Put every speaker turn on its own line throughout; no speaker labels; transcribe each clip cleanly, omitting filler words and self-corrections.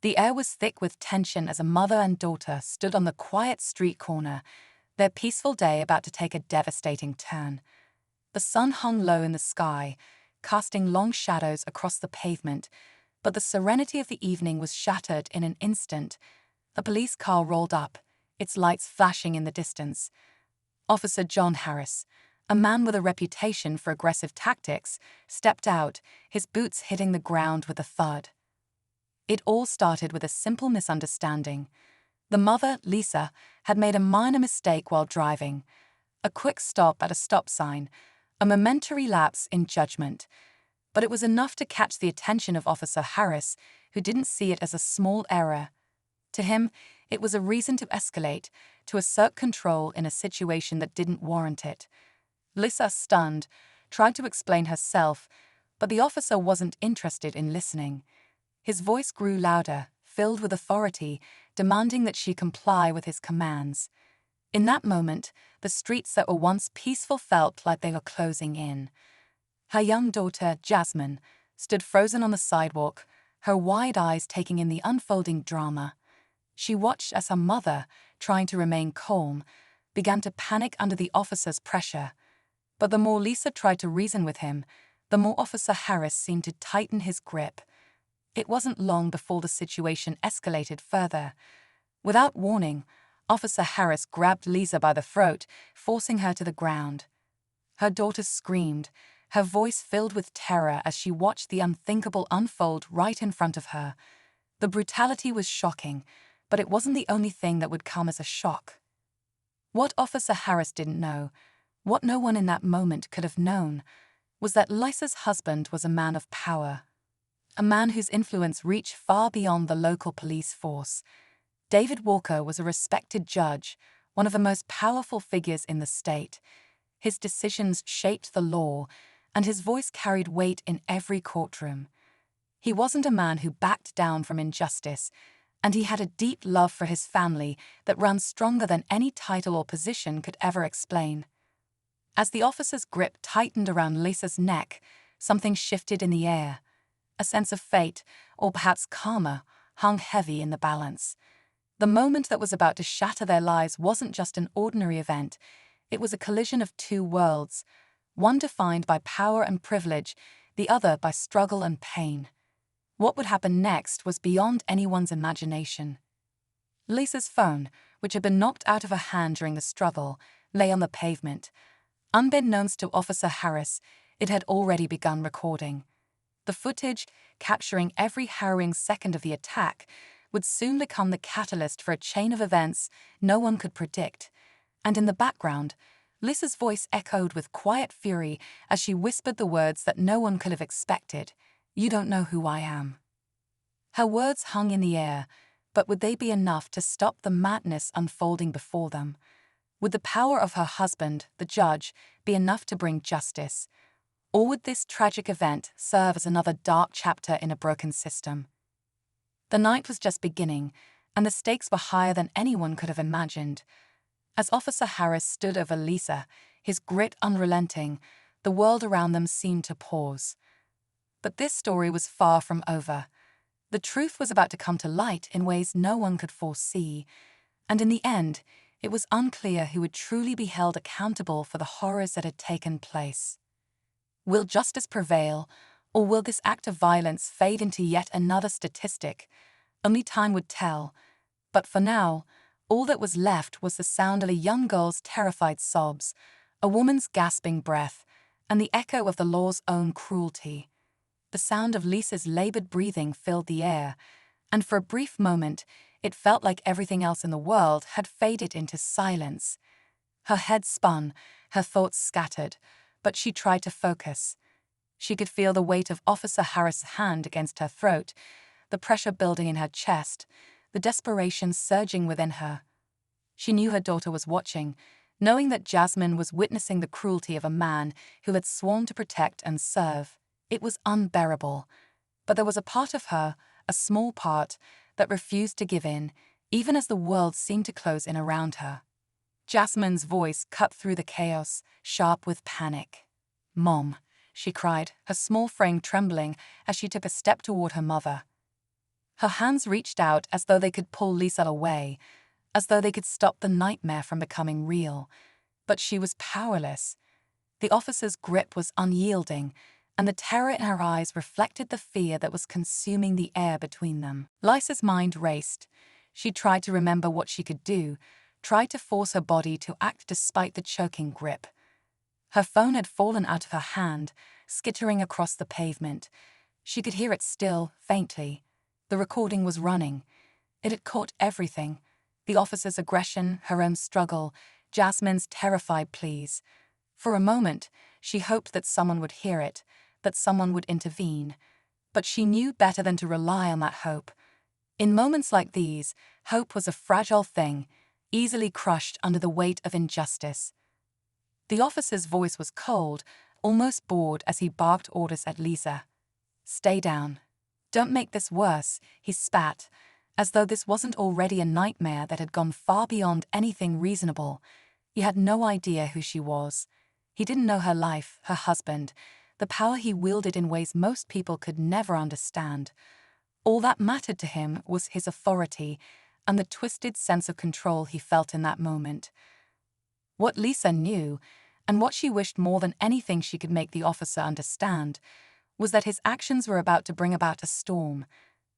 The air was thick with tension as a mother and daughter stood on the quiet street corner, their peaceful day about to take a devastating turn. The sun hung low in the sky, casting long shadows across the pavement, but the serenity of the evening was shattered in an instant. A police car rolled up, its lights flashing in the distance. Officer John Harris, a man with a reputation for aggressive tactics, stepped out, his boots hitting the ground with a thud. It all started with a simple misunderstanding. The mother, Lisa, had made a minor mistake while driving. A quick stop at a stop sign, a momentary lapse in judgment. But it was enough to catch the attention of Officer Harris, who didn't see it as a small error. To him, it was a reason to escalate, to assert control in a situation that didn't warrant it. Lisa, stunned, tried to explain herself, but the officer wasn't interested in listening. His voice grew louder, filled with authority, demanding that she comply with his commands. In that moment, the streets that were once peaceful felt like they were closing in. Her young daughter, Jasmine, stood frozen on the sidewalk, her wide eyes taking in the unfolding drama. She watched as her mother, trying to remain calm, began to panic under the officer's pressure. But the more Lisa tried to reason with him, the more Officer Harris seemed to tighten his grip. It wasn't long before the situation escalated further. Without warning, Officer Harris grabbed Lisa by the throat, forcing her to the ground. Her daughter screamed, her voice filled with terror as she watched the unthinkable unfold right in front of her. The brutality was shocking, but it wasn't the only thing that would come as a shock. What Officer Harris didn't know, what no one in that moment could have known, was that Lisa's husband was a man of power. A man whose influence reached far beyond the local police force. David Walker was a respected judge, one of the most powerful figures in the state. His decisions shaped the law, and his voice carried weight in every courtroom. He wasn't a man who backed down from injustice, and he had a deep love for his family that ran stronger than any title or position could ever explain. As the officer's grip tightened around Lisa's neck, something shifted in the air. A sense of fate, or perhaps karma, hung heavy in the balance. The moment that was about to shatter their lives wasn't just an ordinary event. It was a collision of two worlds, one defined by power and privilege, the other by struggle and pain. What would happen next was beyond anyone's imagination. Lisa's phone, which had been knocked out of her hand during the struggle, lay on the pavement. Unbeknownst to Officer Harris, it had already begun recording. The footage, capturing every harrowing second of the attack, would soon become the catalyst for a chain of events no one could predict. And in the background, Lisa's voice echoed with quiet fury as she whispered the words that no one could have expected. "You don't know who I am." Her words hung in the air, but would they be enough to stop the madness unfolding before them? Would the power of her husband, the judge, be enough to bring justice? Or would this tragic event serve as another dark chapter in a broken system? The night was just beginning, and the stakes were higher than anyone could have imagined. As Officer Harris stood over Lisa, his grit unrelenting, the world around them seemed to pause. But this story was far from over. The truth was about to come to light in ways no one could foresee, and in the end, it was unclear who would truly be held accountable for the horrors that had taken place. Will justice prevail, or will this act of violence fade into yet another statistic? Only time would tell. But for now, all that was left was the sound of a young girl's terrified sobs, a woman's gasping breath, and the echo of the law's own cruelty. The sound of Lisa's labored breathing filled the air, and for a brief moment, it felt like everything else in the world had faded into silence. Her head spun, her thoughts scattered, but she tried to focus. She could feel the weight of Officer Harris' hand against her throat, the pressure building in her chest, the desperation surging within her. She knew her daughter was watching, knowing that Jasmine was witnessing the cruelty of a man who had sworn to protect and serve. It was unbearable, but there was a part of her, a small part, that refused to give in, even as the world seemed to close in around her. Jasmine's voice cut through the chaos, sharp with panic. "Mom," she cried, her small frame trembling as she took a step toward her mother. Her hands reached out as though they could pull Lisa away, as though they could stop the nightmare from becoming real. But she was powerless. The officer's grip was unyielding, and the terror in her eyes reflected the fear that was consuming the air between them. Lisa's mind raced. She tried to remember what she could do, tried to force her body to act despite the choking grip. Her phone had fallen out of her hand, skittering across the pavement. She could hear it still, faintly. The recording was running. It had caught everything: the officer's aggression, her own struggle, Jasmine's terrified pleas. For a moment, she hoped that someone would hear it, that someone would intervene. But she knew better than to rely on that hope. In moments like these, hope was a fragile thing, easily crushed under the weight of injustice. The officer's voice was cold, almost bored as he barked orders at Lisa. "Stay down. Don't make this worse," he spat, as though this wasn't already a nightmare that had gone far beyond anything reasonable. He had no idea who she was. He didn't know her life, her husband, the power he wielded in ways most people could never understand. All that mattered to him was his authority and the twisted sense of control he felt in that moment. What Lisa knew, and what she wished more than anything she could make the officer understand, was that his actions were about to bring about a storm.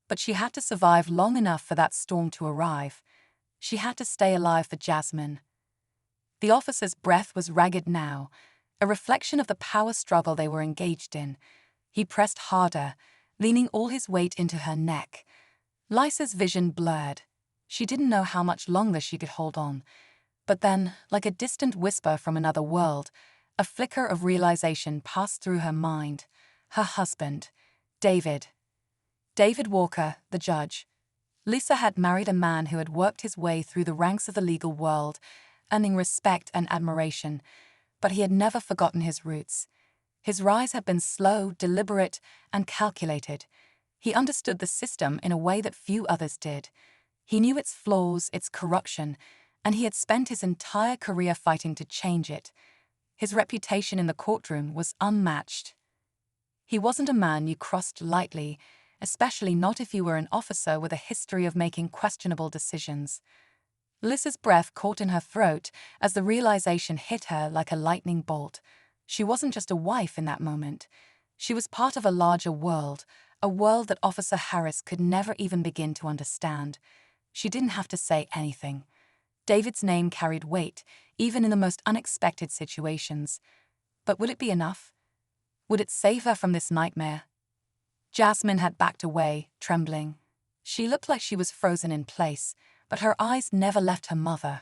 But she had to survive long enough for that storm to arrive. She had to stay alive for Jasmine. The officer's breath was ragged now, a reflection of the power struggle they were engaged in. He pressed harder, leaning all his weight into her neck. Lisa's vision blurred. She didn't know how much longer she could hold on. But then, like a distant whisper from another world, a flicker of realization passed through her mind. Her husband, David. David Walker, the judge. Lisa had married a man who had worked his way through the ranks of the legal world, earning respect and admiration, but he had never forgotten his roots. His rise had been slow, deliberate, and calculated. He understood the system in a way that few others did. He knew its flaws, its corruption, and he had spent his entire career fighting to change it. His reputation in the courtroom was unmatched. He wasn't a man you crossed lightly, especially not if you were an officer with a history of making questionable decisions. Lisa's breath caught in her throat as the realization hit her like a lightning bolt. She wasn't just a wife in that moment. She was part of a larger world, a world that Officer Harris could never even begin to understand. She didn't have to say anything. David's name carried weight, even in the most unexpected situations. But would it be enough? Would it save her from this nightmare? Jasmine had backed away, trembling. She looked like she was frozen in place, but her eyes never left her mother.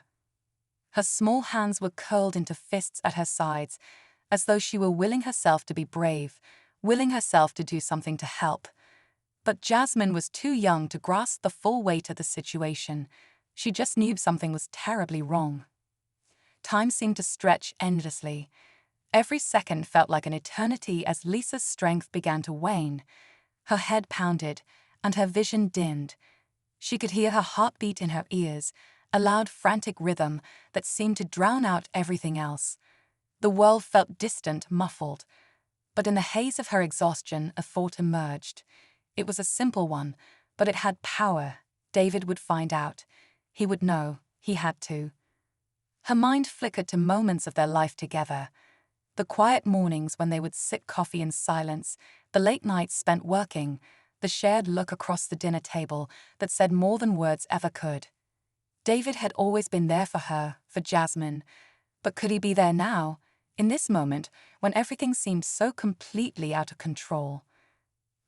Her small hands were curled into fists at her sides, as though she were willing herself to be brave, willing herself to do something to help. But Jasmine was too young to grasp the full weight of the situation. She just knew something was terribly wrong. Time seemed to stretch endlessly. Every second felt like an eternity as Lisa's strength began to wane. Her head pounded, and her vision dimmed. She could hear her heartbeat in her ears, a loud, frantic rhythm that seemed to drown out everything else. The world felt distant, muffled. But in the haze of her exhaustion, a thought emerged. It was a simple one, but it had power. David would find out. He would know. He had to. Her mind flickered to moments of their life together. The quiet mornings when they would sip coffee in silence, the late nights spent working, the shared look across the dinner table that said more than words ever could. David had always been there for her, for Jasmine. But could he be there now, in this moment, when everything seemed so completely out of control?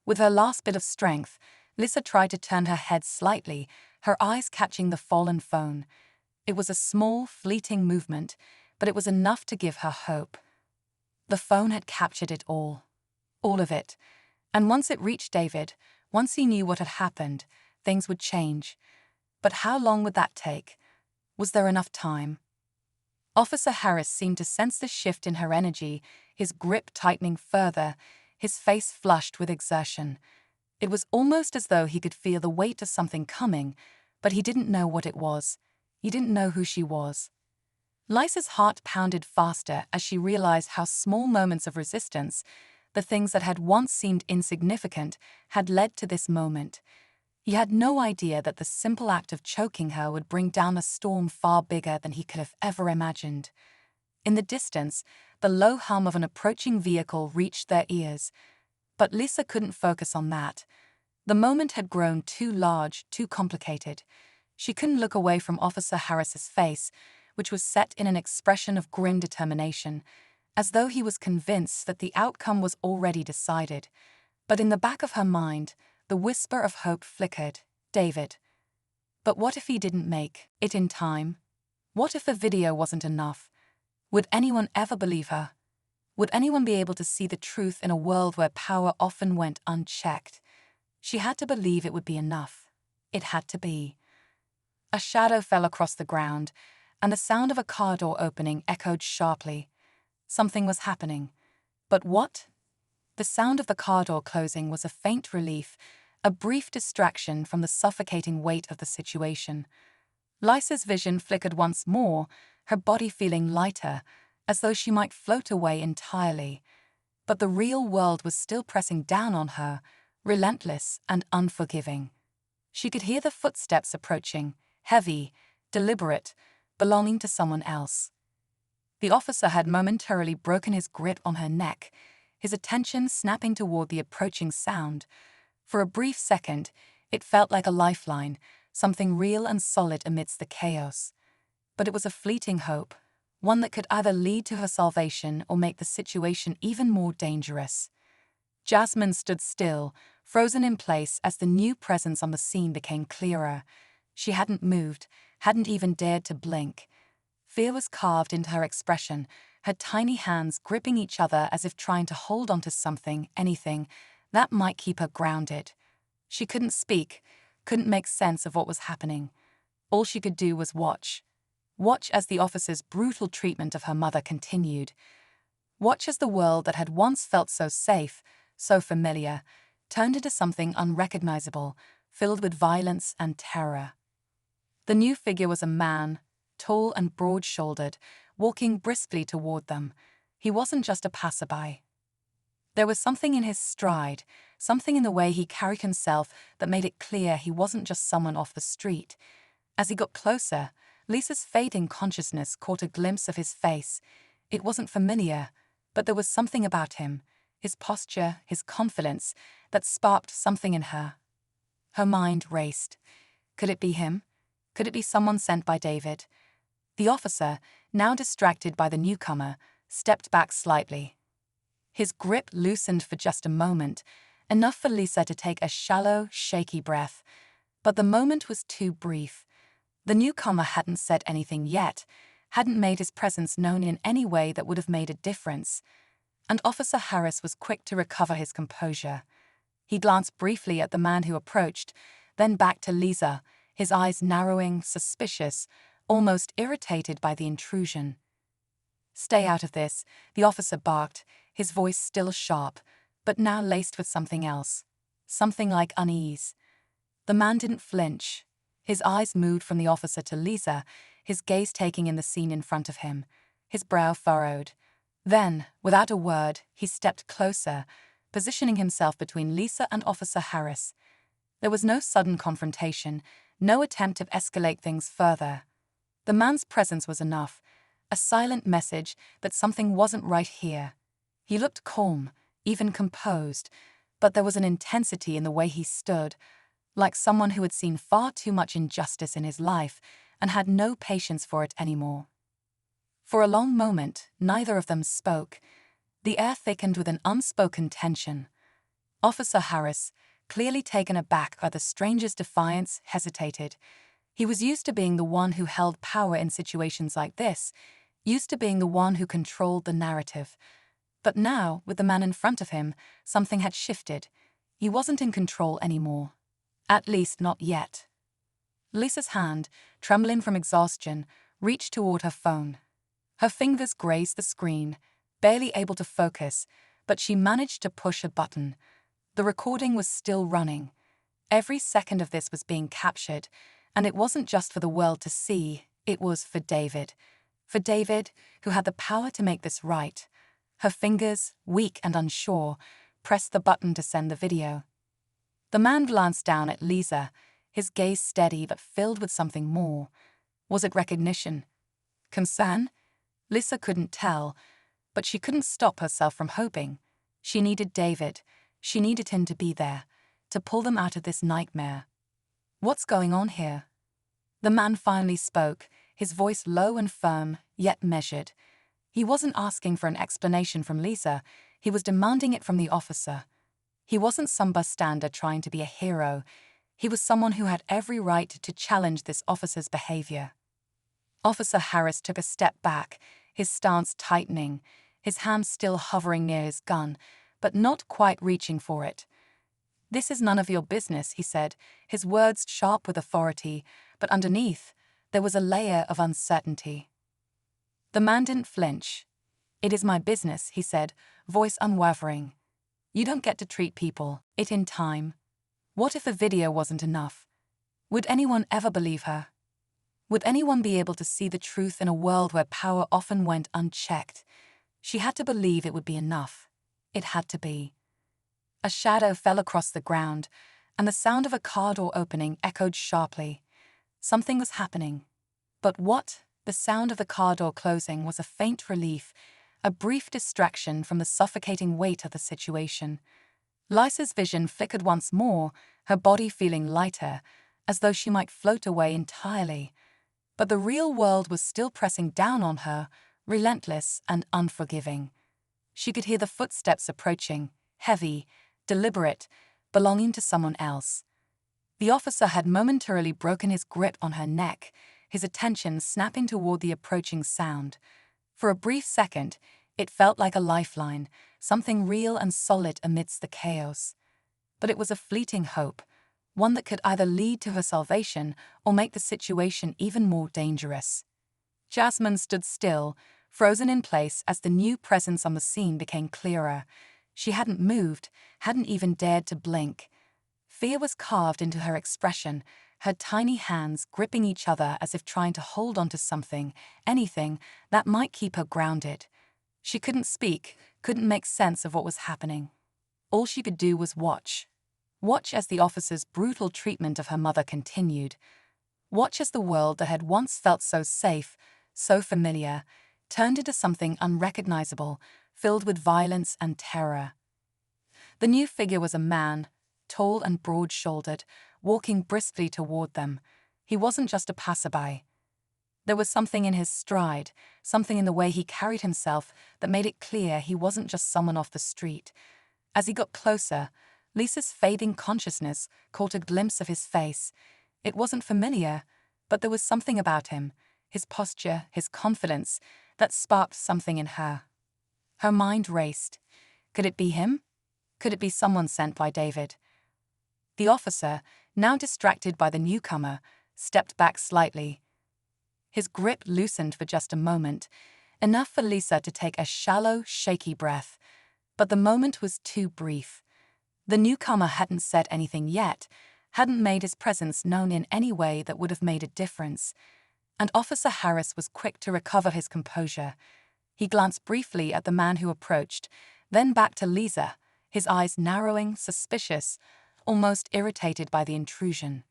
With her last bit of strength, Lisa tried to turn her head slightly, her eyes catching the fallen phone. It was a small, fleeting movement, but it was enough to give her hope. The phone had captured it all of it. And once it reached David, once he knew what had happened, things would change. But how long would that take? Was there enough time? Officer Harris seemed to sense the shift in her energy, his grip tightening further, his face flushed with exertion. It was almost as though he could feel the weight of something coming, but he didn't know what it was. He didn't know who she was. Lisa's heart pounded faster as she realized how small moments of resistance, the things that had once seemed insignificant, had led to this moment. He had no idea that the simple act of choking her would bring down a storm far bigger than he could have ever imagined. In the distance, the low hum of an approaching vehicle reached their ears, but Lisa couldn't focus on that. The moment had grown too large, too complicated. She couldn't look away from Officer Harris's face, which was set in an expression of grim determination, as though he was convinced that the outcome was already decided. But in the back of her mind, the whisper of hope flickered. David. But what if he didn't make it in time? What if the video wasn't enough? Would anyone ever believe her? Would anyone be able to see the truth in a world where power often went unchecked? She had to believe it would be enough. It had to be. A shadow fell across the ground, and the sound of a car door opening echoed sharply. Something was happening. But what? The sound of the car door closing was a faint relief, a brief distraction from the suffocating weight of the situation. Lisa's vision flickered once more, her body feeling lighter, as though she might float away entirely. But the real world was still pressing down on her, relentless and unforgiving. She could hear the footsteps approaching, heavy, deliberate, belonging to someone else. The officer had momentarily broken his grip on her neck, his attention snapping toward the approaching sound. For a brief second, it felt like a lifeline, something real and solid amidst the chaos. But it was a fleeting hope, one that could either lead to her salvation or make the situation even more dangerous. Jasmine stood still, frozen in place as the new presence on the scene became clearer. She hadn't moved, hadn't even dared to blink. Fear was carved into her expression, her tiny hands gripping each other as if trying to hold onto something, anything, that might keep her grounded. She couldn't speak, couldn't make sense of what was happening. All she could do was watch. Watch as the officer's brutal treatment of her mother continued. Watch as the world that had once felt so safe, so familiar, turned into something unrecognizable, filled with violence and terror. The new figure was a man, tall and broad-shouldered, walking briskly toward them. He wasn't just a passerby. There was something in his stride, something in the way he carried himself that made it clear he wasn't just someone off the street. As he got closer, Lisa's fading consciousness caught a glimpse of his face. It wasn't familiar, but there was something about him, his posture, his confidence, that sparked something in her. Her mind raced. Could it be him? Could it be someone sent by David? The officer, now distracted by the newcomer, stepped back slightly. His grip loosened for just a moment, enough for Lisa to take a shallow, shaky breath. But the moment was too brief. The newcomer hadn't said anything yet, hadn't made his presence known in any way that would have made a difference. And Officer Harris was quick to recover his composure. He glanced briefly at the man who approached, then back to Lisa, his eyes narrowing, suspicious, almost irritated by the intrusion. "Stay out of this," the officer barked, his voice still sharp, but now laced with something else. Something like unease. The man didn't flinch. His eyes moved from the officer to Lisa, his gaze taking in the scene in front of him, his brow furrowed. Then, without a word, he stepped closer, positioning himself between Lisa and Officer Harris. There was no sudden confrontation, no attempt to escalate things further. The man's presence was enough, a silent message that something wasn't right here. He looked calm, even composed, but there was an intensity in the way he stood, like someone who had seen far too much injustice in his life and had no patience for it anymore. For a long moment, neither of them spoke. The air thickened with an unspoken tension. Officer Harris, clearly taken aback by the stranger's defiance, hesitated. He was used to being the one who held power in situations like this, used to being the one who controlled the narrative. But now, with the man in front of him, something had shifted. He wasn't in control anymore. At least not yet. Lisa's hand, trembling from exhaustion, reached toward her phone. Her fingers grazed the screen, barely able to focus, but she managed to push a button. The recording was still running. Every second of this was being captured, and it wasn't just for the world to see, it was for David. For David, who had the power to make this right. Her fingers, weak and unsure, pressed the button to send the video. The man glanced down at Lisa, his gaze steady but filled with something more. Was it recognition? Concern? Lisa couldn't tell, but she couldn't stop herself from hoping. She needed David. She needed him to be there, to pull them out of this nightmare. What's going on here? The man finally spoke, his voice low and firm, yet measured. He wasn't asking for an explanation from Lisa, he was demanding it from the officer. He wasn't some bystander trying to be a hero. He was someone who had every right to challenge this officer's behavior. Officer Harris took a step back, his stance tightening, his hand still hovering near his gun, but not quite reaching for it. "This is none of your business," he said, his words sharp with authority, but underneath, there was a layer of uncertainty. The man didn't flinch. "It is my business," he said, voice unwavering. "You don't get to treat people it in time." What if a video wasn't enough? Would anyone ever believe her? Would anyone be able to see the truth in a world where power often went unchecked? She had to believe it would be enough. It had to be. A shadow fell across the ground, and the sound of a car door opening echoed sharply. Something was happening. But what? The sound of the car door closing was a faint relief, a brief distraction from the suffocating weight of the situation. Lisa's vision flickered once more, her body feeling lighter, as though she might float away entirely. But the real world was still pressing down on her, relentless and unforgiving. She could hear the footsteps approaching, heavy, deliberate, belonging to someone else. The officer had momentarily broken his grip on her neck, his attention snapping toward the approaching sound. For a brief second, it felt like a lifeline, something real and solid amidst the chaos. But it was a fleeting hope, one that could either lead to her salvation or make the situation even more dangerous. Jasmine stood still, frozen in place as the new presence on the scene became clearer. She hadn't moved, hadn't even dared to blink. Fear was carved into her expression, her tiny hands gripping each other as if trying to hold onto something, anything, that might keep her grounded. She couldn't speak, couldn't make sense of what was happening. All she could do was watch. Watch as the officer's brutal treatment of her mother continued. Watch as the world that had once felt so safe, so familiar, turned into something unrecognizable, filled with violence and terror. The new figure was a man, tall and broad-shouldered, walking briskly toward them. He wasn't just a passerby. There was something in his stride, something in the way he carried himself that made it clear he wasn't just someone off the street. As he got closer, Lisa's fading consciousness caught a glimpse of his face. It wasn't familiar, but there was something about him, his posture, his confidence, that sparked something in her. Her mind raced. Could it be him? Could it be someone sent by David? The officer, now distracted by the newcomer, stepped back slightly. His grip loosened for just a moment, enough for Lisa to take a shallow, shaky breath. But the moment was too brief. The newcomer hadn't said anything yet, hadn't made his presence known in any way that would have made a difference. And Officer Harris was quick to recover his composure. He glanced briefly at the man who approached, then back to Lisa, his eyes narrowing, suspicious, almost irritated by the intrusion.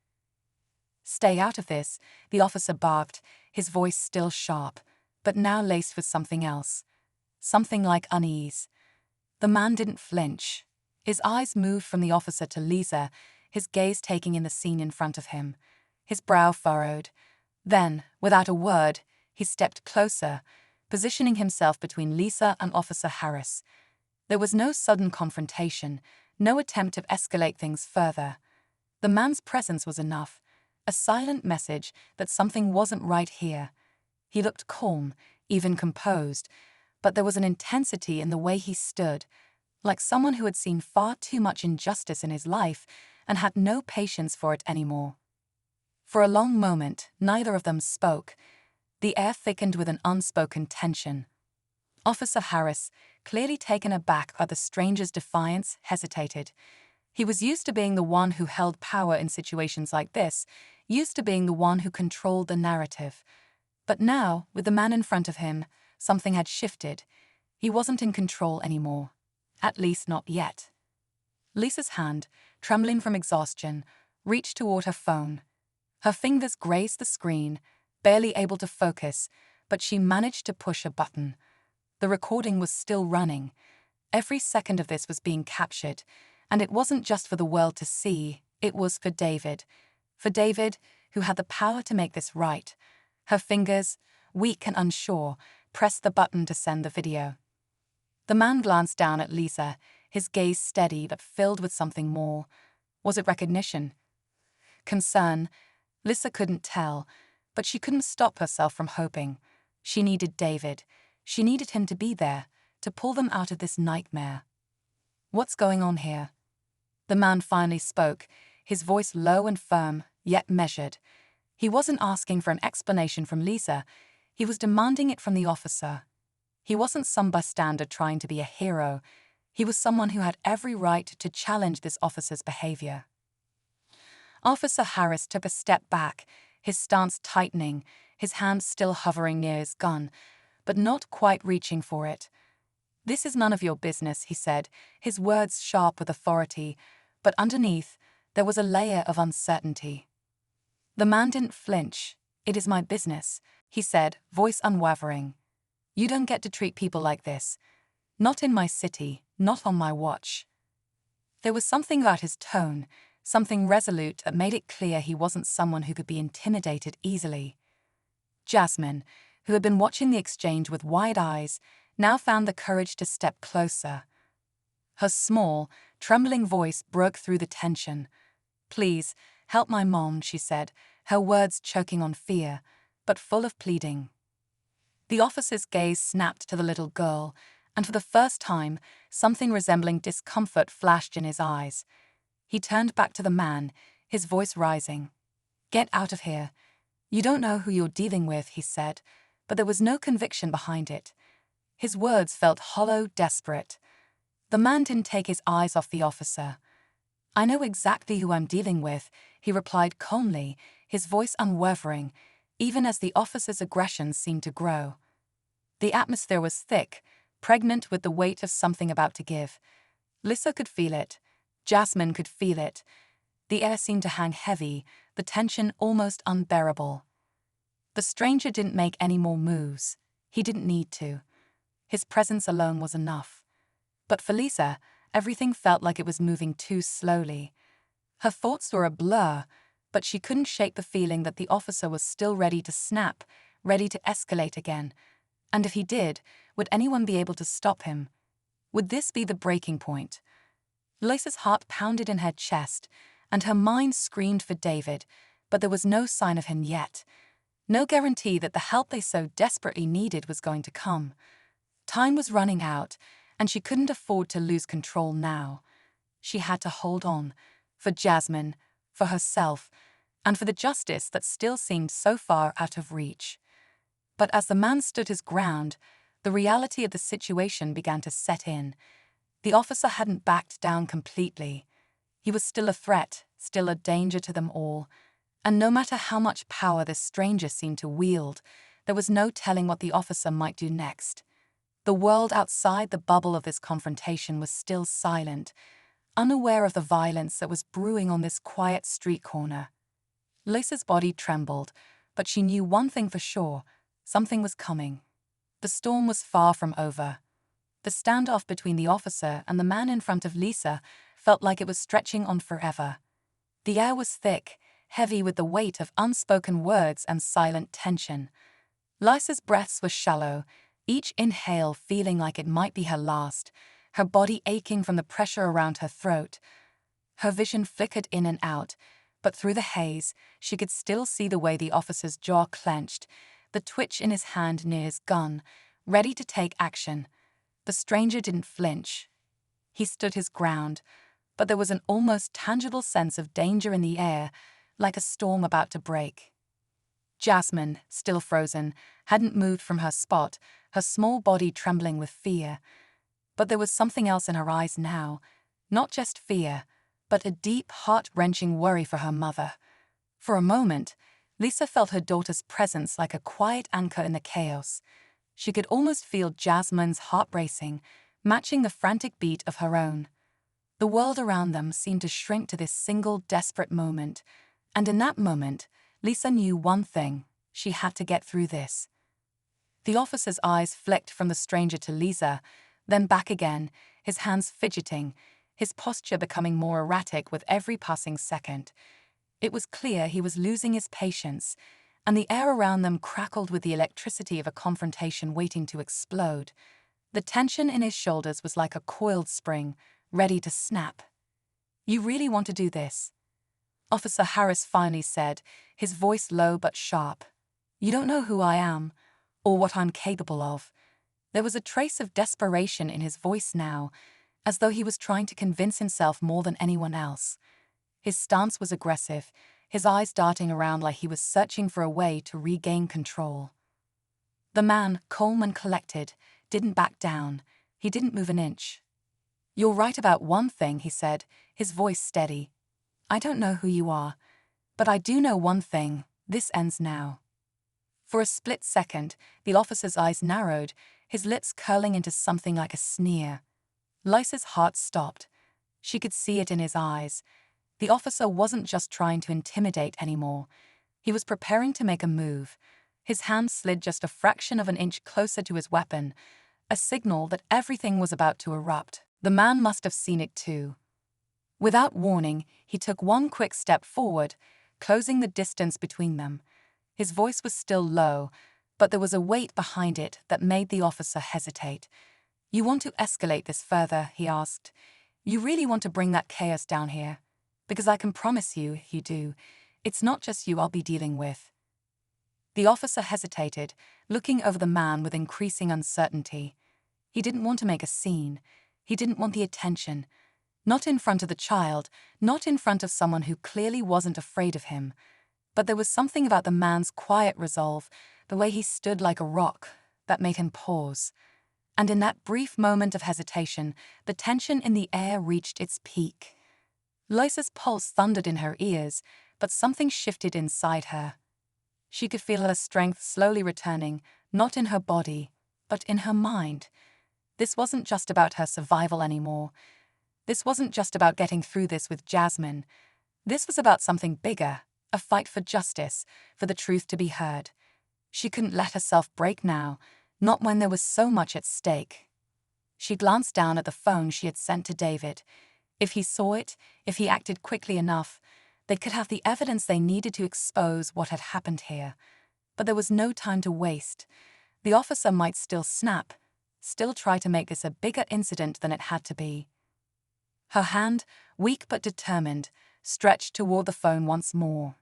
"Stay out of this," the officer barked, his voice still sharp, but now laced with something else. Something like unease. The man didn't flinch. His eyes moved from the officer to Lisa, his gaze taking in the scene in front of him. His brow furrowed. Then, without a word, he stepped closer, positioning himself between Lisa and Officer Harris. There was no sudden confrontation, no attempt to escalate things further. The man's presence was enough, a silent message that something wasn't right here. He looked calm, even composed, but there was an intensity in the way he stood, like someone who had seen far too much injustice in his life and had no patience for it anymore. For a long moment, neither of them spoke. The air thickened with an unspoken tension. Officer Harris, clearly taken aback by the stranger's defiance, hesitated. He was used to being the one who held power in situations like this, used to being the one who controlled the narrative. But now, with the man in front of him, something had shifted. He wasn't in control anymore. At least not yet. Lisa's hand, trembling from exhaustion, reached toward her phone. Her fingers grazed the screen, barely able to focus, but she managed to push a button. The recording was still running. Every second of this was being captured, and it wasn't just for the world to see, it was for David. For David, who had the power to make this right. Her fingers, weak and unsure, pressed the button to send the video. The man glanced down at Lisa, his gaze steady but filled with something more. Was it recognition? Concern? Lisa couldn't tell, but she couldn't stop herself from hoping. She needed David. She needed him to be there, to pull them out of this nightmare. What's going on here? The man finally spoke, his voice low and firm, yet measured. He wasn't asking for an explanation from Lisa, he was demanding it from the officer. He wasn't some bystander trying to be a hero. He was someone who had every right to challenge this officer's behavior. Officer Harris took a step back, his stance tightening, his hand still hovering near his gun, but not quite reaching for it. "This is none of your business," he said, his words sharp with authority, but underneath, there was a layer of uncertainty. The man didn't flinch. "It is my business," he said, voice unwavering. "You don't get to treat people like this. Not in my city, not on my watch." There was something about his tone, something resolute that made it clear he wasn't someone who could be intimidated easily. Jasmine, who had been watching the exchange with wide eyes, now found the courage to step closer. Her small, trembling voice broke through the tension. "Please, help my mom," she said, her words choking on fear, but full of pleading. The officer's gaze snapped to the little girl, and for the first time, something resembling discomfort flashed in his eyes. He turned back to the man, his voice rising. "Get out of here. You don't know who you're dealing with," he said, but there was no conviction behind it. His words felt hollow, desperate. The man didn't take his eyes off the officer. "I know exactly who I'm dealing with," he replied calmly, his voice unwavering, even as the officer's aggression seemed to grow. The atmosphere was thick, pregnant with the weight of something about to give. Lisa could feel it. Jasmine could feel it. The air seemed to hang heavy, the tension almost unbearable. The stranger didn't make any more moves. He didn't need to. His presence alone was enough. But for Lisa, everything felt like it was moving too slowly. Her thoughts were a blur, but she couldn't shake the feeling that the officer was still ready to snap, ready to escalate again. And if he did, would anyone be able to stop him? Would this be the breaking point? Lisa's heart pounded in her chest, and her mind screamed for David, but there was no sign of him yet. No guarantee that the help they so desperately needed was going to come. Time was running out, and she couldn't afford to lose control now. She had to hold on, for Jasmine, for herself, and for the justice that still seemed so far out of reach. But as the man stood his ground, the reality of the situation began to set in. The officer hadn't backed down completely. He was still a threat, still a danger to them all, and no matter how much power this stranger seemed to wield, there was no telling what the officer might do next. The world outside the bubble of this confrontation was still silent, unaware of the violence that was brewing on this quiet street corner. Lisa's body trembled, but she knew one thing for sure: something was coming. The storm was far from over. The standoff between the officer and the man in front of Lisa felt like it was stretching on forever. The air was thick, heavy with the weight of unspoken words and silent tension. Lisa's breaths were shallow, each inhale feeling like it might be her last, her body aching from the pressure around her throat. Her vision flickered in and out, but through the haze, she could still see the way the officer's jaw clenched, the twitch in his hand near his gun, ready to take action. The stranger didn't flinch. He stood his ground, but there was an almost tangible sense of danger in the air, like a storm about to break. Jasmine, still frozen, hadn't moved from her spot, her small body trembling with fear. But there was something else in her eyes now, not just fear, but a deep, heart-wrenching worry for her mother. For a moment, Lisa felt her daughter's presence like a quiet anchor in the chaos. She could almost feel Jasmine's heart racing, matching the frantic beat of her own. The world around them seemed to shrink to this single desperate moment, and in that moment, Lisa knew one thing: she had to get through this. The officer's eyes flicked from the stranger to Lisa, then back again, his hands fidgeting, his posture becoming more erratic with every passing second. It was clear he was losing his patience, and the air around them crackled with the electricity of a confrontation waiting to explode. The tension in his shoulders was like a coiled spring, ready to snap. "You really want to do this?" Officer Harris finally said, his voice low but sharp. "You don't know who I am, or what I'm capable of." There was a trace of desperation in his voice now, as though he was trying to convince himself more than anyone else. His stance was aggressive, his eyes darting around like he was searching for a way to regain control. The man, calm and collected, didn't back down. He didn't move an inch. "You're right about one thing," he said, his voice steady. "I don't know who you are, but I do know one thing: this ends now." For a split second, the officer's eyes narrowed, his lips curling into something like a sneer. Lisa's heart stopped. She could see it in his eyes. The officer wasn't just trying to intimidate anymore. He was preparing to make a move. His hand slid just a fraction of an inch closer to his weapon, a signal that everything was about to erupt. The man must have seen it too. Without warning, he took one quick step forward, closing the distance between them. His voice was still low, but there was a weight behind it that made the officer hesitate. "You want to escalate this further?" he asked. "You really want to bring that chaos down here? Because I can promise you, if you do, it's not just you I'll be dealing with." The officer hesitated, looking over the man with increasing uncertainty. He didn't want to make a scene. He didn't want the attention. Not in front of the child, not in front of someone who clearly wasn't afraid of him. But there was something about the man's quiet resolve, the way he stood like a rock, that made him pause. And in that brief moment of hesitation, the tension in the air reached its peak. Lisa's pulse thundered in her ears, but something shifted inside her. She could feel her strength slowly returning, not in her body, but in her mind. This wasn't just about her survival anymore. This wasn't just about getting through this with Jasmine. This was about something bigger, a fight for justice, for the truth to be heard. She couldn't let herself break now, not when there was so much at stake. She glanced down at the phone she had sent to David. If he saw it, if he acted quickly enough, they could have the evidence they needed to expose what had happened here. But there was no time to waste. The officer might still snap, still try to make this a bigger incident than it had to be. Her hand, weak but determined, stretched toward the phone once more.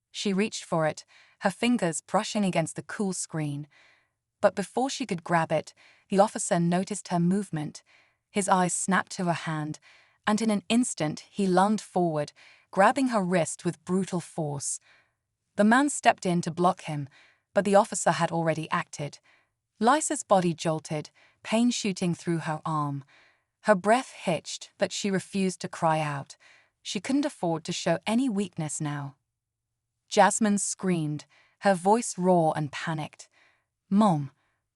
She reached for it, her fingers brushing against the cool screen. But before she could grab it, the officer noticed her movement. His eyes snapped to her hand, and in an instant he lunged forward, grabbing her wrist with brutal force. The man stepped in to block him, but the officer had already acted. Lisa's body jolted, pain shooting through her arm. Her breath hitched, but she refused to cry out. She couldn't afford to show any weakness now. Jasmine screamed, her voice raw and panicked. "Mom,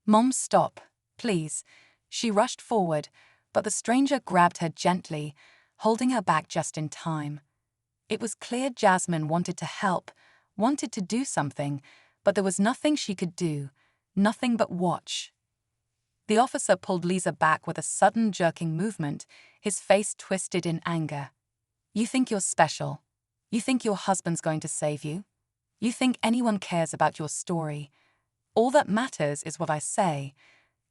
Mom, stop, please." She rushed forward, but the stranger grabbed her gently, holding her back just in time. It was clear Jasmine wanted to help, wanted to do something, but there was nothing she could do, nothing but watch. The officer pulled Lisa back with a sudden jerking movement, his face twisted in anger. "You think you're special? You think your husband's going to save you? You think anyone cares about your story? All that matters is what I say."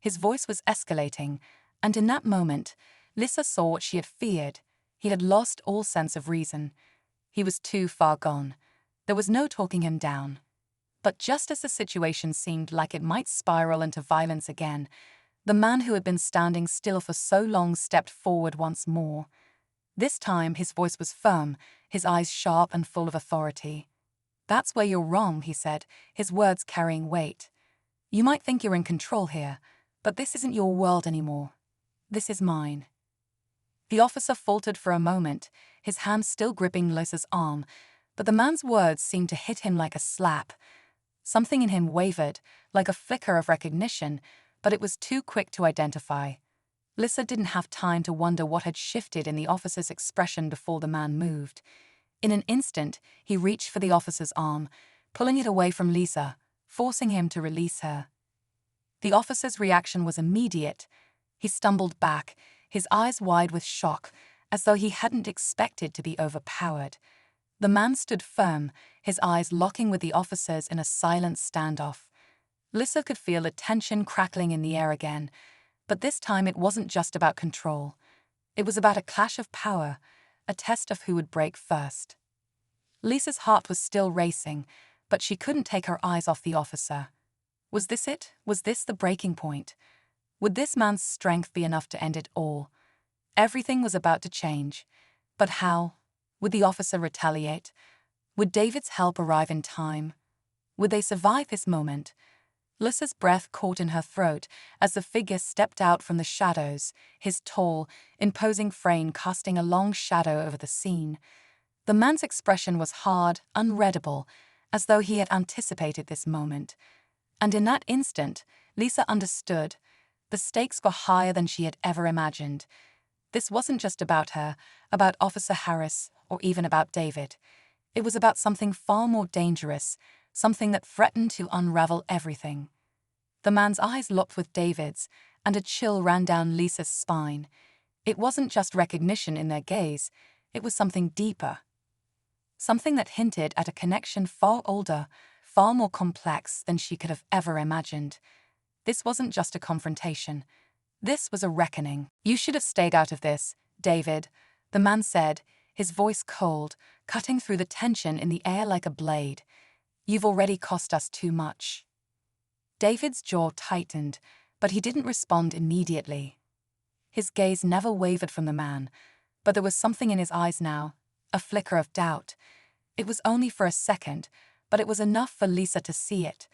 His voice was escalating, and in that moment, Lisa saw what she had feared. He had lost all sense of reason. He was too far gone. There was no talking him down. But just as the situation seemed like it might spiral into violence again, the man who had been standing still for so long stepped forward once more. This time his voice was firm, his eyes sharp and full of authority. "That's where you're wrong," he said, his words carrying weight. "You might think you're in control here, but this isn't your world anymore. This is mine." The officer faltered for a moment, his hand still gripping Lisa's arm, but the man's words seemed to hit him like a slap. Something in him wavered, like a flicker of recognition, but it was too quick to identify. Lisa didn't have time to wonder what had shifted in the officer's expression before the man moved. In an instant, he reached for the officer's arm, pulling it away from Lisa, forcing him to release her. The officer's reaction was immediate. He stumbled back, his eyes wide with shock, as though he hadn't expected to be overpowered. The man stood firm, his eyes locking with the officer's in a silent standoff. Lisa could feel the tension crackling in the air again, but this time it wasn't just about control. It was about a clash of power, a test of who would break first. Lisa's heart was still racing, but she couldn't take her eyes off the officer. Was this it? Was this the breaking point? Would this man's strength be enough to end it all? Everything was about to change. But how? Would the officer retaliate? Would David's help arrive in time? Would they survive this moment? Lisa's breath caught in her throat as the figure stepped out from the shadows, his tall, imposing frame casting a long shadow over the scene. The man's expression was hard, unreadable, as though he had anticipated this moment. And in that instant, Lisa understood. The stakes were higher than she had ever imagined. This wasn't just about her, about Officer Harris, or even about David. It was about something far more dangerous, something that threatened to unravel everything. The man's eyes locked with David's, and a chill ran down Lisa's spine. It wasn't just recognition in their gaze, it was something deeper. Something that hinted at a connection far older, far more complex than she could have ever imagined. This wasn't just a confrontation. This was a reckoning. "You should have stayed out of this, David," the man said, his voice cold, cutting through the tension in the air like a blade. "You've already cost us too much." David's jaw tightened, but he didn't respond immediately. His gaze never wavered from the man, but there was something in his eyes now, a flicker of doubt. It was only for a second, but it was enough for Lisa to see it.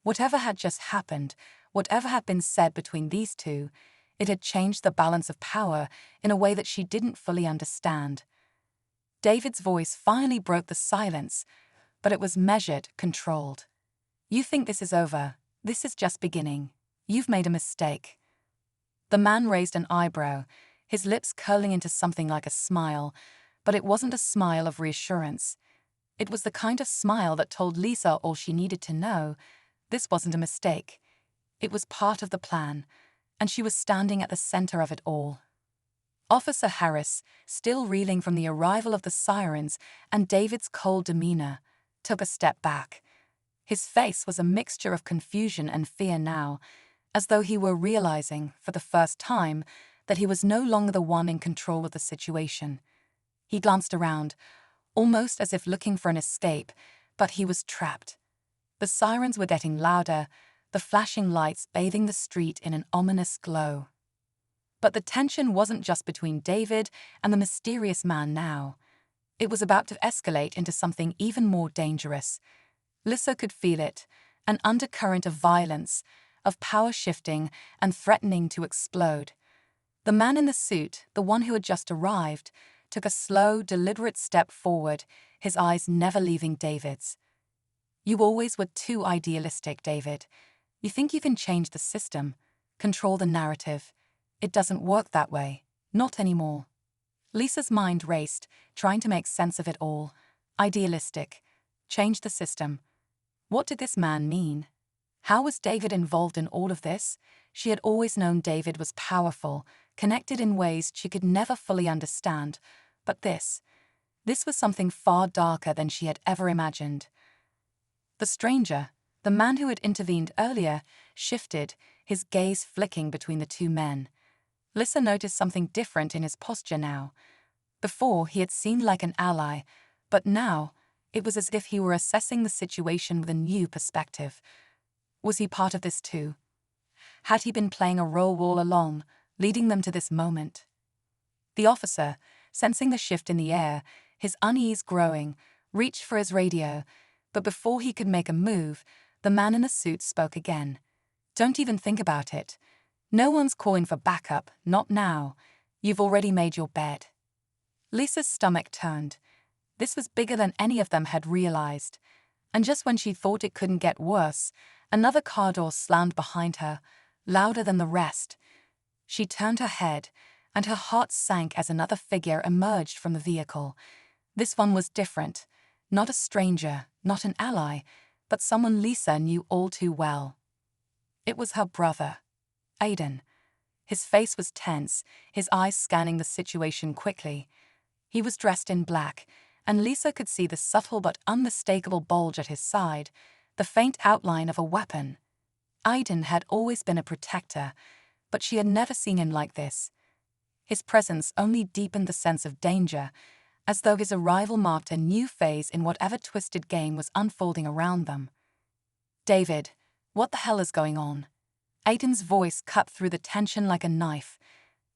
Whatever had just happened, whatever had been said between these two, it had changed the balance of power in a way that she didn't fully understand. David's voice finally broke the silence, but it was measured, controlled. "You think this is over. This is just beginning. You've made a mistake." The man raised an eyebrow, his lips curling into something like a smile, but it wasn't a smile of reassurance. It was the kind of smile that told Lisa all she needed to know. This wasn't a mistake. It was part of the plan, and she was standing at the center of it all. Officer Harris, still reeling from the arrival of the sirens and David's cold demeanor, took a step back. His face was a mixture of confusion and fear now, as though he were realizing, for the first time, that he was no longer the one in control of the situation. He glanced around, almost as if looking for an escape, but he was trapped. The sirens were getting louder, the flashing lights bathing the street in an ominous glow. But the tension wasn't just between David and the mysterious man now. It was about to escalate into something even more dangerous. Lisa could feel it, an undercurrent of violence, of power shifting and threatening to explode. The man in the suit, the one who had just arrived, took a slow, deliberate step forward, his eyes never leaving David's. "You always were too idealistic, David. You think you can change the system, control the narrative. It doesn't work that way. Not anymore." Lisa's mind raced, trying to make sense of it all. Idealistic. Change the system. What did this man mean? How was David involved in all of this? She had always known David was powerful, connected in ways she could never fully understand. But this was something far darker than she had ever imagined. The stranger, the man who had intervened earlier, shifted, his gaze flicking between the two men. Lisa noticed something different in his posture now. Before, he had seemed like an ally, but now, it was as if he were assessing the situation with a new perspective. Was he part of this too? Had he been playing a role all along, leading them to this moment? The officer, sensing the shift in the air, his unease growing, reached for his radio, but before he could make a move, the man in the suit spoke again. "Don't even think about it. No one's calling for backup, not now. You've already made your bed." Lisa's stomach turned. This was bigger than any of them had realized. And just when she thought it couldn't get worse, another car door slammed behind her, louder than the rest. She turned her head, and her heart sank as another figure emerged from the vehicle. This one was different. Not a stranger, not an ally, but someone Lisa knew all too well. It was her brother, Aiden. His face was tense, his eyes scanning the situation quickly. He was dressed in black, and Lisa could see the subtle but unmistakable bulge at his side, the faint outline of a weapon. Aiden had always been a protector, but she had never seen him like this. His presence only deepened the sense of danger, as though his arrival marked a new phase in whatever twisted game was unfolding around them. "David, what the hell is going on?" Aiden's voice cut through the tension like a knife.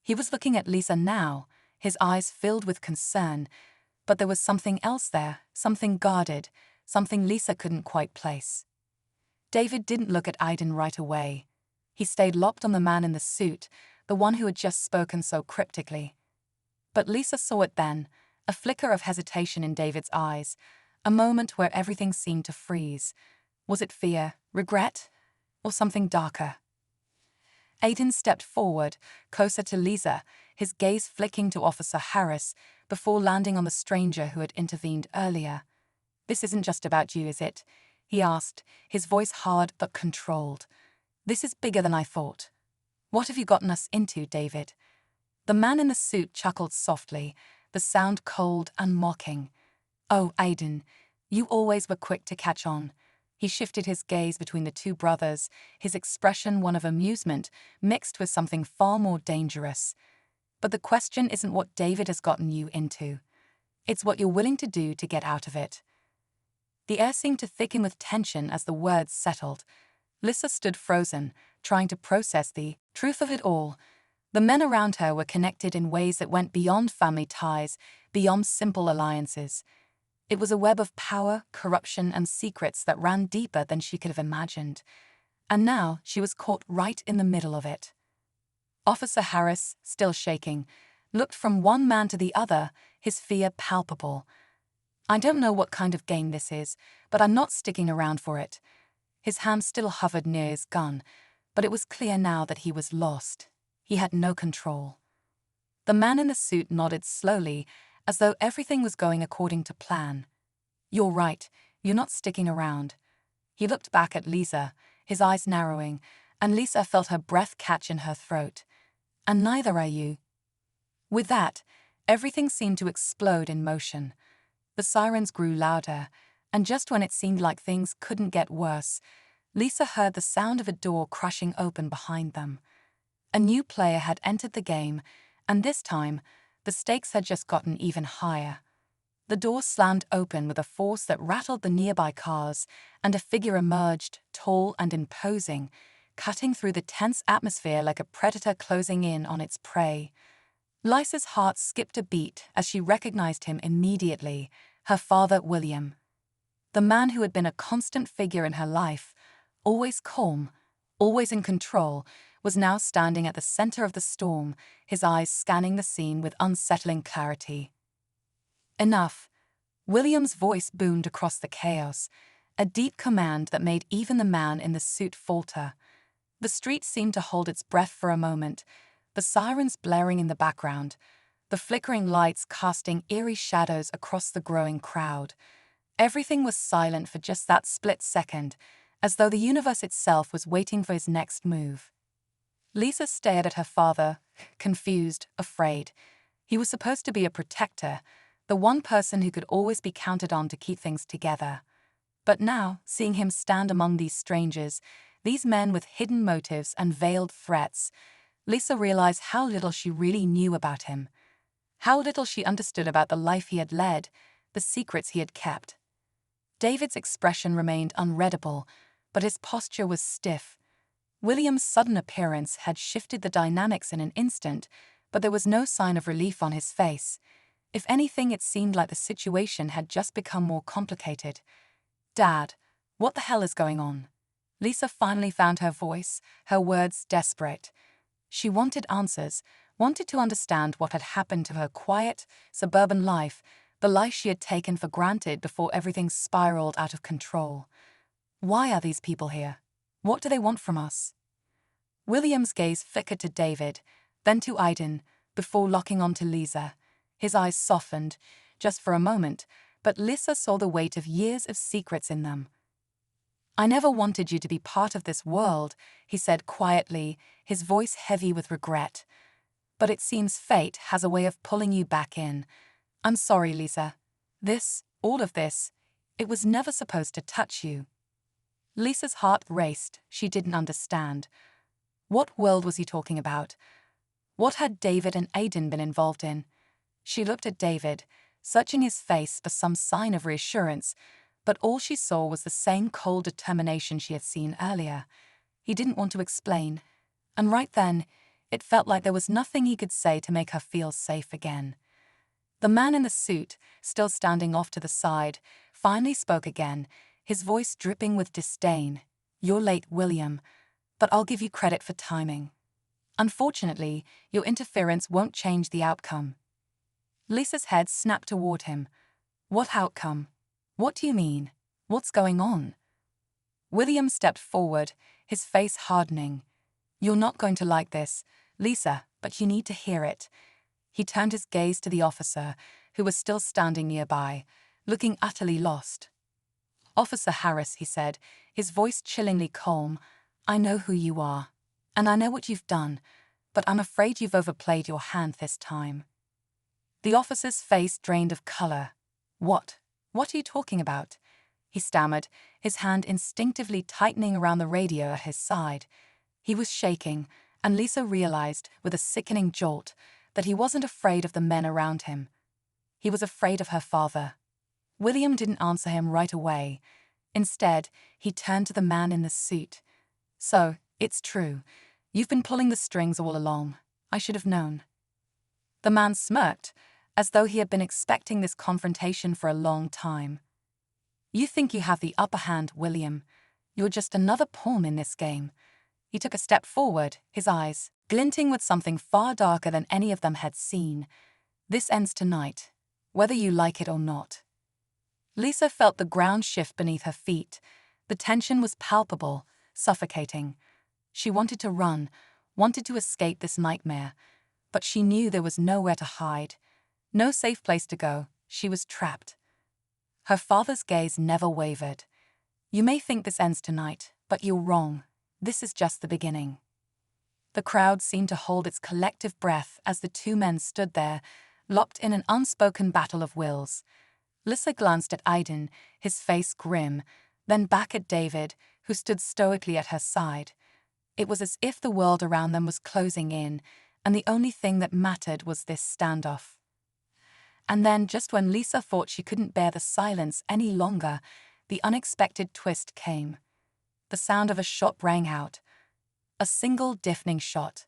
He was looking at Lisa now, his eyes filled with concern, but there was something else there, something guarded, something Lisa couldn't quite place. David didn't look at Aiden right away. He stayed locked on the man in the suit, the one who had just spoken so cryptically. But Lisa saw it then, a flicker of hesitation in David's eyes, a moment where everything seemed to freeze. Was it fear, regret, or something darker? Aiden stepped forward, closer to Lisa, his gaze flicking to Officer Harris, before landing on the stranger who had intervened earlier. "This isn't just about you, is it?" he asked, his voice hard but controlled. "This is bigger than I thought. What have you gotten us into, David?" The man in the suit chuckled softly, the sound cold and mocking. "Oh, Aiden, you always were quick to catch on." He shifted his gaze between the two brothers, his expression one of amusement, mixed with something far more dangerous. "But the question isn't what David has gotten you into. It's what you're willing to do to get out of it." The air seemed to thicken with tension as the words settled. Lisa stood frozen, trying to process the truth of it all. The men around her were connected in ways that went beyond family ties, beyond simple alliances. It was a web of power, corruption, and secrets that ran deeper than she could have imagined. And now she was caught right in the middle of it. Officer Harris, still shaking, looked from one man to the other, his fear palpable. "I don't know what kind of game this is, but I'm not sticking around for it." His hand still hovered near his gun, but it was clear now that he was lost. He had no control. The man in the suit nodded slowly, as though everything was going according to plan. "You're right, you're not sticking around." He looked back at Lisa, his eyes narrowing, and Lisa felt her breath catch in her throat. "And neither are you." With that, everything seemed to explode in motion. The sirens grew louder, and just when it seemed like things couldn't get worse, Lisa heard the sound of a door crushing open behind them. A new player had entered the game, and this time, the stakes had just gotten even higher. The door slammed open with a force that rattled the nearby cars, and a figure emerged, tall and imposing, cutting through the tense atmosphere like a predator closing in on its prey. Lisa's heart skipped a beat as she recognized him immediately, her father William. The man who had been a constant figure in her life, always calm, always in control, was now standing at the center of the storm, his eyes scanning the scene with unsettling clarity. "Enough." William's voice boomed across the chaos, a deep command that made even the man in the suit falter. The street seemed to hold its breath for a moment, the sirens blaring in the background, the flickering lights casting eerie shadows across the growing crowd. Everything was silent for just that split second, as though the universe itself was waiting for his next move. Lisa stared at her father, confused, afraid. He was supposed to be a protector, the one person who could always be counted on to keep things together. But now, seeing him stand among these strangers, these men with hidden motives and veiled threats, Lisa realized how little she really knew about him. How little she understood about the life he had led, the secrets he had kept. David's expression remained unreadable, but his posture was stiff. William's sudden appearance had shifted the dynamics in an instant, but there was no sign of relief on his face. If anything, it seemed like the situation had just become more complicated. "Dad, what the hell is going on?" Lisa finally found her voice, her words desperate. She wanted answers, wanted to understand what had happened to her quiet, suburban life, the life she had taken for granted before everything spiraled out of control. "Why are these people here? What do they want from us?" William's gaze flickered to David, then to Aiden, before locking onto Lisa. His eyes softened, just for a moment, but Lisa saw the weight of years of secrets in them. "I never wanted you to be part of this world," he said quietly, his voice heavy with regret. "But it seems fate has a way of pulling you back in. I'm sorry, Lisa. All of this, it was never supposed to touch you." Lisa's heart raced. She didn't understand. What world was he talking about? What had David and Aiden been involved in? She looked at David, searching his face for some sign of reassurance, but all she saw was the same cold determination she had seen earlier. He didn't want to explain, and right then, it felt like there was nothing he could say to make her feel safe again. The man in the suit, still standing off to the side, finally spoke again, his voice dripping with disdain. "You're late, William, but I'll give you credit for timing. Unfortunately, your interference won't change the outcome." Lisa's head snapped toward him. "What outcome? What do you mean? What's going on?" William stepped forward, his face hardening. "You're not going to like this, Lisa, but you need to hear it." He turned his gaze to the officer, who was still standing nearby, looking utterly lost. "Officer Harris," he said, his voice chillingly calm, "I know who you are, and I know what you've done, but I'm afraid you've overplayed your hand this time." The officer's face drained of color. What are you talking about?" he stammered, his hand instinctively tightening around the radio at his side. He was shaking, and Lisa realized, with a sickening jolt, that he wasn't afraid of the men around him. He was afraid of her father. William didn't answer him right away. Instead, he turned to the man in the suit. "So, it's true. You've been pulling the strings all along. I should have known." The man smirked, as though he had been expecting this confrontation for a long time. "You think you have the upper hand, William. You're just another pawn in this game." He took a step forward, his eyes glinting with something far darker than any of them had seen. "This ends tonight, whether you like it or not." Lisa felt the ground shift beneath her feet. The tension was palpable, suffocating. She wanted to run, wanted to escape this nightmare, but she knew there was nowhere to hide. No safe place to go. She was trapped. Her father's gaze never wavered. "You may think this ends tonight, but you're wrong. This is just the beginning." The crowd seemed to hold its collective breath as the two men stood there, locked in an unspoken battle of wills. Lisa glanced at Aiden, his face grim, then back at David, who stood stoically at her side. It was as if the world around them was closing in, and the only thing that mattered was this standoff. And then, just when Lisa thought she couldn't bear the silence any longer, the unexpected twist came. The sound of a shot rang out. A single deafening shot.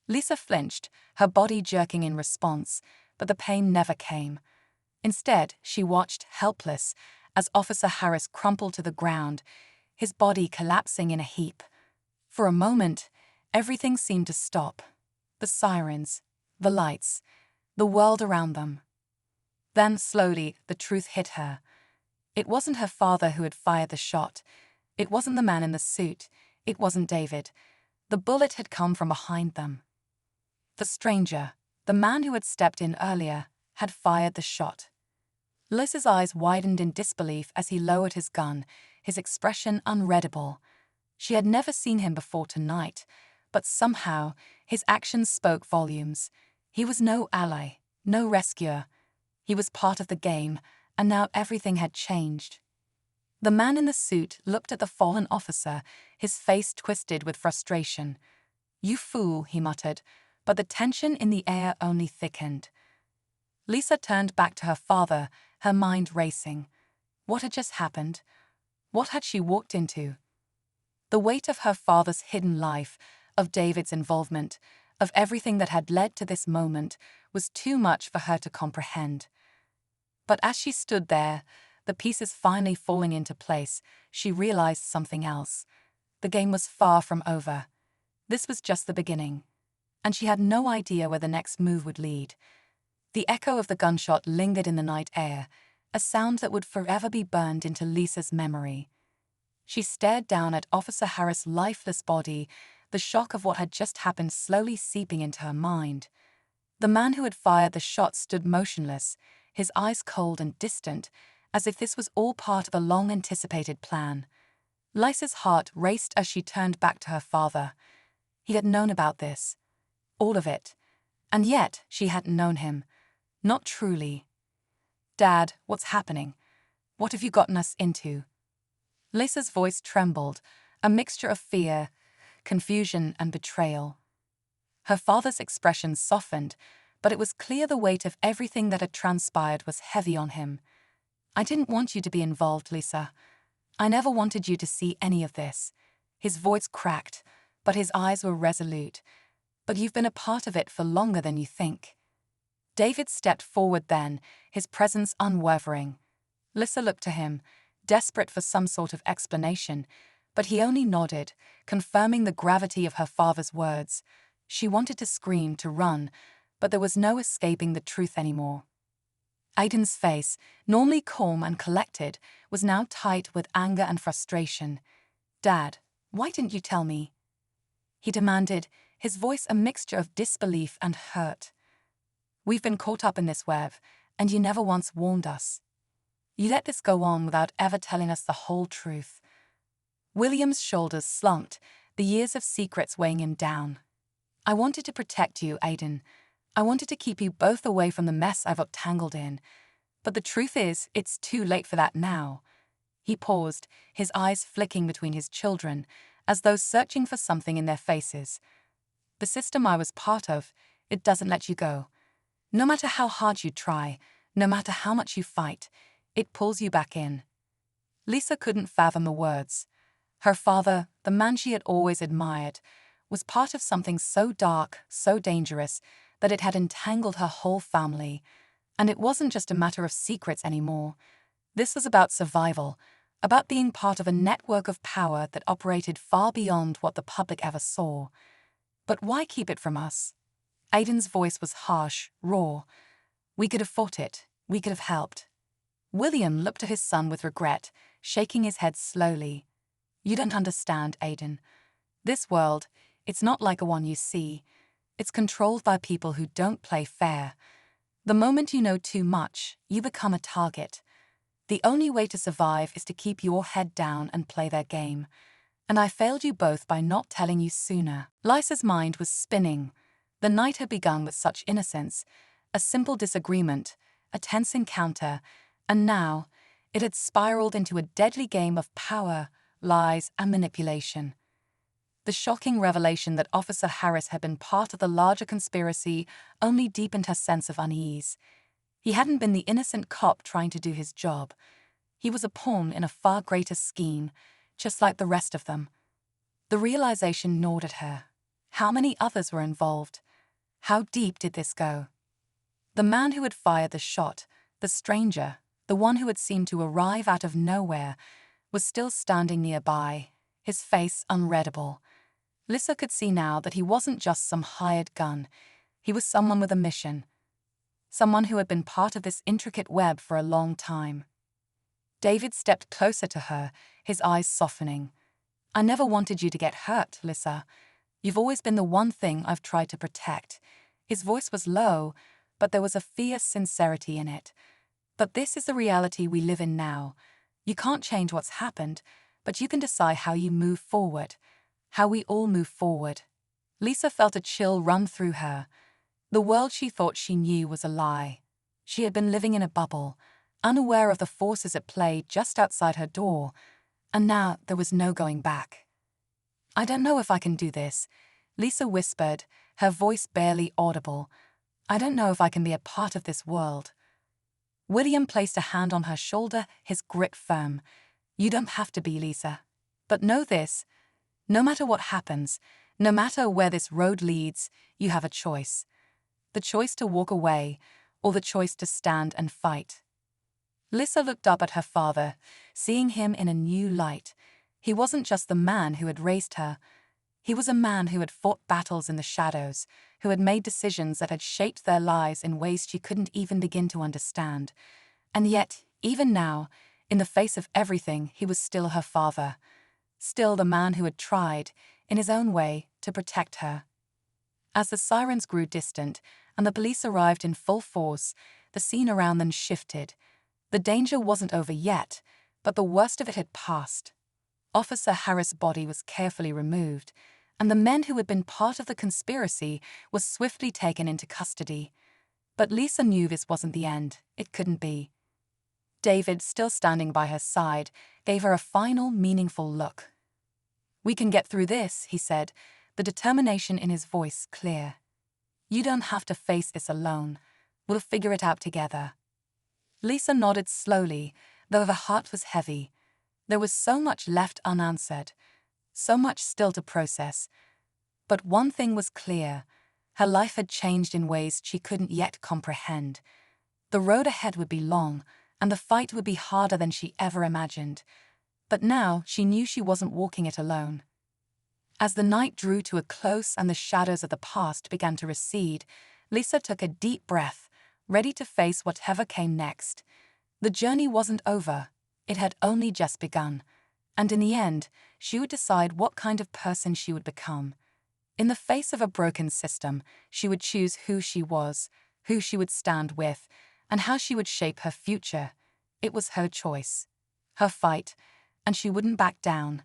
Lisa flinched, her body jerking in response, but the pain never came. Instead, she watched, helpless, as Officer Harris crumpled to the ground, his body collapsing in a heap. For a moment, everything seemed to stop. The sirens, the lights, the world around them. Then, slowly, the truth hit her. It wasn't her father who had fired the shot. It wasn't the man in the suit. It wasn't David. The bullet had come from behind them. The stranger, the man who had stepped in earlier, had fired the shot. Lisa's eyes widened in disbelief as he lowered his gun, his expression unreadable. She had never seen him before tonight, but somehow his actions spoke volumes. He was no ally, no rescuer. He was part of the game, and now everything had changed. The man in the suit looked at the fallen officer, his face twisted with frustration. "You fool," he muttered, but the tension in the air only thickened. Lisa turned back to her father, her mind racing. What had just happened? What had she walked into? The weight of her father's hidden life, of David's involvement, of everything that had led to this moment, was too much for her to comprehend. But as she stood there, the pieces finally falling into place, she realized something else. The game was far from over. This was just the beginning, and she had no idea where the next move would lead. The echo of the gunshot lingered in the night air, a sound that would forever be burned into Lisa's memory. She stared down at Officer Harris' lifeless body, the shock of what had just happened slowly seeping into her mind. The man who had fired the shot stood motionless, his eyes cold and distant, as if this was all part of a long-anticipated plan. Lisa's heart raced as she turned back to her father. He had known about this. All of it. And yet, she hadn't known him. Not truly. "Dad, what's happening? What have you gotten us into?" Lisa's voice trembled, a mixture of fear, confusion, and betrayal. Her father's expression softened, but it was clear the weight of everything that had transpired was heavy on him. "I didn't want you to be involved, Lisa. I never wanted you to see any of this." His voice cracked, but his eyes were resolute. "But you've been a part of it for longer than you think." David stepped forward then, his presence unwavering. Lisa looked to him, desperate for some sort of explanation, but he only nodded, confirming the gravity of her father's words. She wanted to scream, to run, but there was no escaping the truth anymore. Aiden's face, normally calm and collected, was now tight with anger and frustration. "Dad, why didn't you tell me?" he demanded, his voice a mixture of disbelief and hurt. "We've been caught up in this web, and you never once warned us. You let this go on without ever telling us the whole truth." William's shoulders slumped, the years of secrets weighing him down. "I wanted to protect you, Aiden. I wanted to keep you both away from the mess I've got tangled in. But the truth is, it's too late for that now." He paused, his eyes flicking between his children, as though searching for something in their faces. "The system I was part of, it doesn't let you go. No matter how hard you try, no matter how much you fight, it pulls you back in." Lisa couldn't fathom the words. Her father, the man she had always admired, was part of something so dark, so dangerous, that it had entangled her whole family. And it wasn't just a matter of secrets anymore. This was about survival, about being part of a network of power that operated far beyond what the public ever saw. "But why keep it from us?" Aiden's voice was harsh, raw. "We could have fought it. We could have helped." William looked at his son with regret, shaking his head slowly. "You don't understand, Aiden. This world, it's not like a one you see. It's controlled by people who don't play fair. The moment you know too much, you become a target. The only way to survive is to keep your head down and play their game. And I failed you both by not telling you sooner." Lisa's mind was spinning. The night had begun with such innocence, a simple disagreement, a tense encounter, and now it had spiraled into a deadly game of power, lies, and manipulation. The shocking revelation that Officer Harris had been part of the larger conspiracy only deepened her sense of unease. He hadn't been the innocent cop trying to do his job. He was a pawn in a far greater scheme, just like the rest of them. The realization gnawed at her. How many others were involved? How deep did this go? The man who had fired the shot, the stranger, the one who had seemed to arrive out of nowhere, was still standing nearby, his face unreadable. Lisa could see now that he wasn't just some hired gun. He was someone with a mission. Someone who had been part of this intricate web for a long time. David stepped closer to her, his eyes softening. "I never wanted you to get hurt, Lisa. You've always been the one thing I've tried to protect." His voice was low, but there was a fierce sincerity in it. "But this is the reality we live in now. You can't change what's happened, but you can decide how you move forward. How we all move forward." Lisa felt a chill run through her. The world she thought she knew was a lie. She had been living in a bubble, unaware of the forces at play just outside her door, and now there was no going back. "I don't know if I can do this," Lisa whispered, her voice barely audible. "I don't know if I can be a part of this world." William placed a hand on her shoulder, his grip firm. "You don't have to be, Lisa. But know this. No matter what happens, no matter where this road leads, you have a choice. The choice to walk away, or the choice to stand and fight." Lisa looked up at her father, seeing him in a new light. He wasn't just the man who had raised her. He was a man who had fought battles in the shadows, who had made decisions that had shaped their lives in ways she couldn't even begin to understand. And yet, even now, in the face of everything, he was still her father. Still the man who had tried, in his own way, to protect her. As the sirens grew distant and the police arrived in full force, the scene around them shifted. The danger wasn't over yet, but the worst of it had passed. Officer Harris' body was carefully removed, and the men who had been part of the conspiracy were swiftly taken into custody. But Lisa knew this wasn't the end. It couldn't be. David, still standing by her side, gave her a final, meaningful look. "We can get through this," he said, the determination in his voice clear. "You don't have to face this alone. We'll figure it out together." Lisa nodded slowly, though her heart was heavy. There was so much left unanswered, so much still to process. But one thing was clear. Her life had changed in ways she couldn't yet comprehend. The road ahead would be long, and the fight would be harder than she ever imagined. But now she knew she wasn't walking it alone. As the night drew to a close and the shadows of the past began to recede, Lisa took a deep breath, ready to face whatever came next. The journey wasn't over. It had only just begun. And in the end, she would decide what kind of person she would become. In the face of a broken system, she would choose who she was, who she would stand with, and how she would shape her future. It was her choice, her fight, and she wouldn't back down.